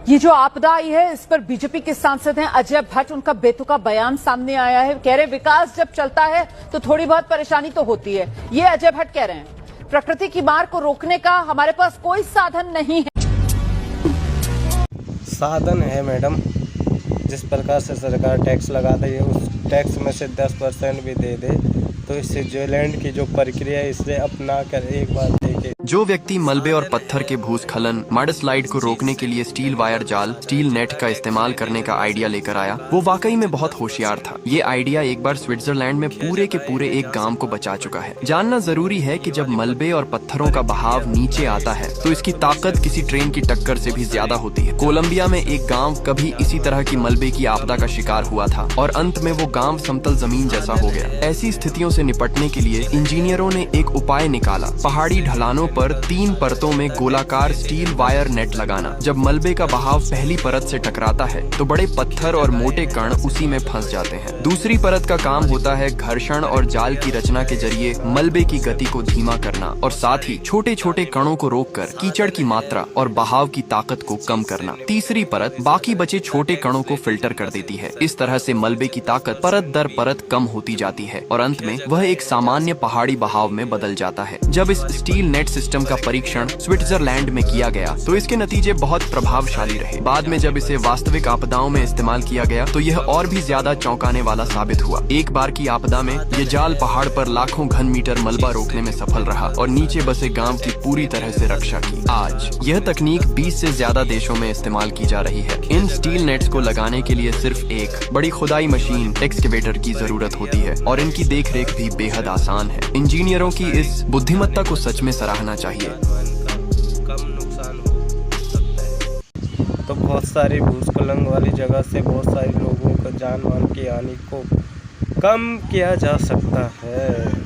ये जो आपदा आई है इस पर बीजेपी के सांसद हैं अजय भट्ट, उनका बेतुका बयान सामने आया है। कह रहे विकास जब चलता है तो थोड़ी बहुत परेशानी तो होती है। ये अजय भट्ट कह रहे हैं प्रकृति की मार को रोकने का हमारे पास कोई साधन नहीं है। साधन है मैडम, जिस प्रकार से सरकार टैक्स लगा रही है उस टैक्स में से 10% भी दे दे तो इस स्विट्जरलैंड की जो प्रक्रिया है इसे अपना कर एक बार देखे। जो व्यक्ति मलबे और पत्थर के भूस्खलन मडस्लाइड को रोकने के लिए स्टील वायर जाल स्टील नेट का इस्तेमाल करने का आइडिया लेकर आया वो वाकई में बहुत होशियार था। ये आइडिया एक बार स्विट्जरलैंड में पूरे के पूरे एक गांव को बचा चुका है। जानना जरूरी है कि जब मलबे और पत्थरों का बहाव नीचे आता है तो इसकी ताकत किसी ट्रेन की टक्कर से भी ज्यादा होती है। कोलंबिया में एक गाँव कभी इसी तरह की मलबे की आपदा का शिकार हुआ था और अंत में वो गाँव समतल जमीन जैसा हो गया। ऐसी स्थितियों से निपटने के लिए इंजीनियरों ने एक उपाय निकाला, पहाड़ी ढलानों पर 3 परतों में गोलाकार स्टील वायर नेट लगाना। जब मलबे का बहाव पहली परत से टकराता है तो बड़े पत्थर और मोटे कण उसी में फंस जाते हैं। दूसरी परत का काम होता है घर्षण और जाल की रचना के जरिए मलबे की गति को धीमा करना और साथ ही छोटे छोटे कणों को रोककर कीचड़ की मात्रा और बहाव की ताकत को कम करना। तीसरी परत बाकी बचे छोटे कणों को फिल्टर कर देती है। इस तरह से मलबे की ताकत परत दर परत कम होती जाती है और अंत में वह एक सामान्य पहाड़ी बहाव में बदल जाता है। जब इस स्टील नेट सिस्टम का परीक्षण स्विट्जरलैंड में किया गया तो इसके नतीजे बहुत प्रभावशाली रहे। बाद में जब इसे वास्तविक आपदाओं में इस्तेमाल किया गया तो यह और भी ज्यादा चौंकाने वाला साबित हुआ। एक बार की आपदा में ये जाल पहाड़ पर लाखों घन मीटर मलबा रोकने में सफल रहा और नीचे बसे गांव की पूरी तरह से रक्षा की। आज यह तकनीक 20 से ज्यादा देशों में इस्तेमाल की जा रही है। इन स्टील नेट्स को लगाने के लिए सिर्फ एक बड़ी खुदाई मशीन एक्सकेवेटर की जरूरत होती है और इनकी देखरेख भी बेहद आसान है। इंजीनियरों की इस बुद्धिमत्ता को सच में सराहना चाहिए। कम नुकसान हो सकता है तो बहुत सारी भूस्खलन वाली जगह से बहुत सारे लोगों को जान माल की हानि को कम किया जा सकता है।